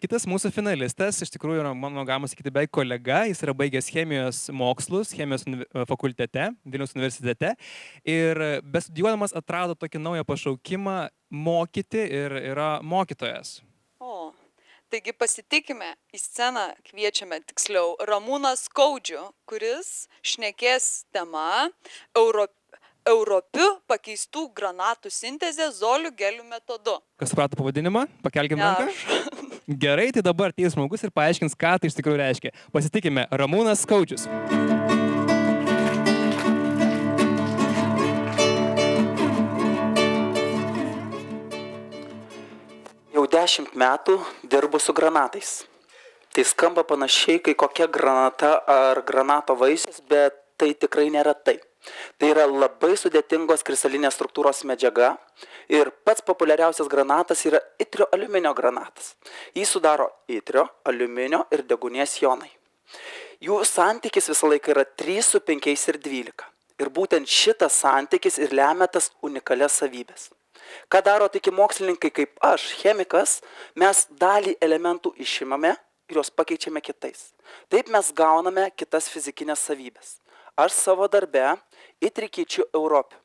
Kitas mūsų finalistas, iš tikrųjų, yra, mano galima sakyti, beveik kolega, jis yra baigęs chemijos mokslus, fakultete, Vilniaus universitete ir bestudijuodamas atrado tokį naują pašaukimą mokyti ir yra mokytojas. O, taigi pasitikime, į sceną kviečiame tiksliau Ramūną Skaudžių, kuris šnekės tema Europiu pakeistų granatų sintezė zolių gelių metodu. Kas suprato pavadinimą? Pakelkim Ne ranką. aš. Gerai, tai dabar ateis žmogus ir paaiškins, ką tai iš tikrųjų reiškia. Pasitikime, Ramūnas Skaudžius. Jau 10 metų dirbu su granatais. Tai skamba panašiai, kai kokia granata ar granato vaisius, bet tai tikrai nėra tai. Tai yra labai sudėtingos kristalinės struktūros medžiaga ir pats populiariausias granatas yra itrio aliuminio granatas. Jį sudaro itrio, aliuminio ir deguonies jonai. Jų santykis visą laiką yra 3 su 5 ir 12. Ir būtent šitas santykis ir lemia tas unikalias savybės. Ką daro tik mokslininkai kaip aš, chemikas, mes dalį elementų išimame ir juos pakeičiame kitais. Taip mes gauname kitas fizikinės savybės. Aš savo darbe itrį keičiu Europiu.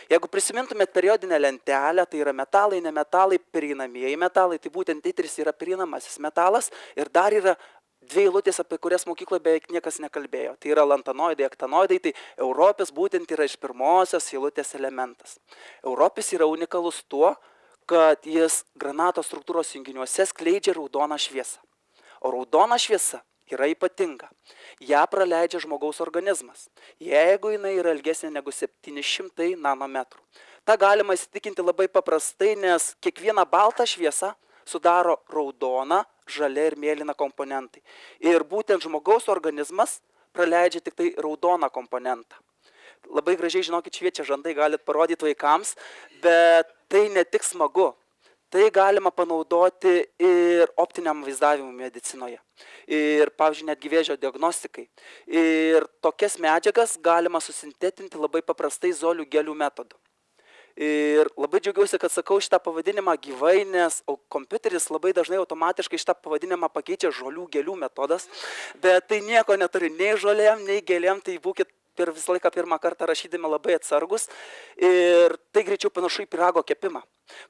Jeigu prisimintumėt periodinę lentelę, tai yra metalai, nemetalai, pereinamieji metalai, tai būtent itris yra pereinamasis metalas ir dar yra 2 eilutės, apie kurias mokykloje beveik niekas nekalbėjo. Tai yra lantanoidai, aktanoidai, tai Europis būtent yra iš pirmosios eilutės elementas. Europis yra unikalus tuo, kad jis granato struktūros junginiuose skleidžia raudoną šviesą. O raudona šviesa yra ypatinga. Ja praleidžia žmogaus organizmas, jeigu jinai yra ilgesnė negu 700 nanometrų. Ta galima įsitikinti labai paprastai, nes kiekviena balta šviesa sudaro raudoną, žalia ir mėlyną komponentai. Ir būtent žmogaus organizmas praleidžia tik tai raudoną komponentą. Labai gražiai, žinokit, šviečia žandai, galit parodyti vaikams, bet tai ne tik smagu. Tai galima panaudoti ir optiniam vaizdavimui medicinoje. Ir, pavyzdžiui, netgi vėžio diagnostikai. Ir tokias medžiagas galima susintetinti labai paprastai zolių gelių metodu. Ir labai džiaugiausi, kad sakau šitą pavadinimą gyvai, nes kompiuteris labai dažnai automatiškai šitą pavadinimą pakeičia žolių gelių metodas, bet tai nieko neturi nei žolėm, nei gėlėm, tai būkit visą laiką pirmą kartą rašydami labai atsargus ir tai greičiau panašu į pyrago kepimą.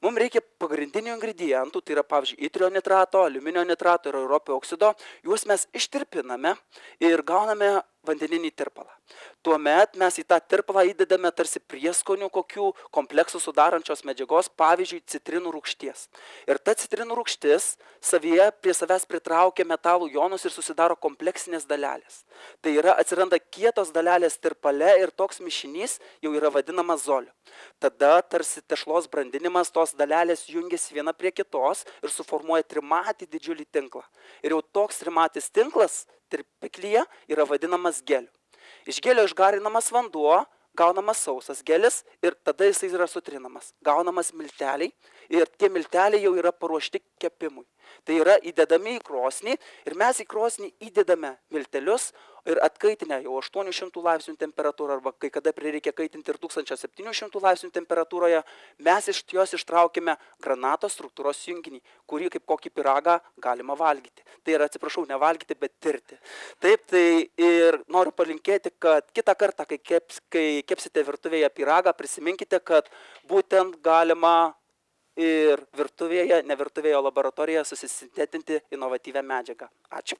Mums reikia pagrindinių ingredientų, tai yra pavyzdžiui itrio nitrato, aliuminio nitrato ir europio oksido, juos mes ištirpiname ir gauname vandeninį tirpalą. Tuomet mes į tą tirpalą įdedame tarsi prieskonių kokių kompleksų sudarančios medžiagos, pavyzdžiui, citrinų rūgšties. Ir ta citrinų rūgštis savyje prie savęs pritraukia metalų jonus ir susidaro kompleksinės dalelės. Tai yra atsiranda kietos dalelės tirpale ir toks mišinys jau yra vadinamas zoliu. Tada tarsi tešlos brandinimas tos dalelės jungiasi viena prie kitos ir suformuoja trimatį didžiulį tinklą. Ir jau toks trimatis tinklas tirpiklyje yra vadinamas geliu. Iš gelio išgarinamas vanduo, gaunamas sausas gelis ir tada jisai yra sutrinamas. Gaunamas milteliai ir tie milteliai jau yra paruošti kepimui. Tai yra įdedami į krosnį ir mes į krosnį įdedame miltelius ir atkaitinę jau 800 laipsnių temperatūrą arba kai kada prireikia kaitinti ir 1700 laipsnių temperatūroje, mes iš jos ištraukime granato struktūros junginį, kurį kaip kokį pyragą galima valgyti. Tai yra, atsiprašau, ne valgyti, bet tirti. Taip, tai ir noriu palinkėti, kad kitą kartą, kai kepsite virtuvėje pyragą, prisiminkite, kad būtent galima ir virtuvėje, ne virtuvėje, o laboratorijoje susisintetinti inovatyvią medžiagą. Ačiū.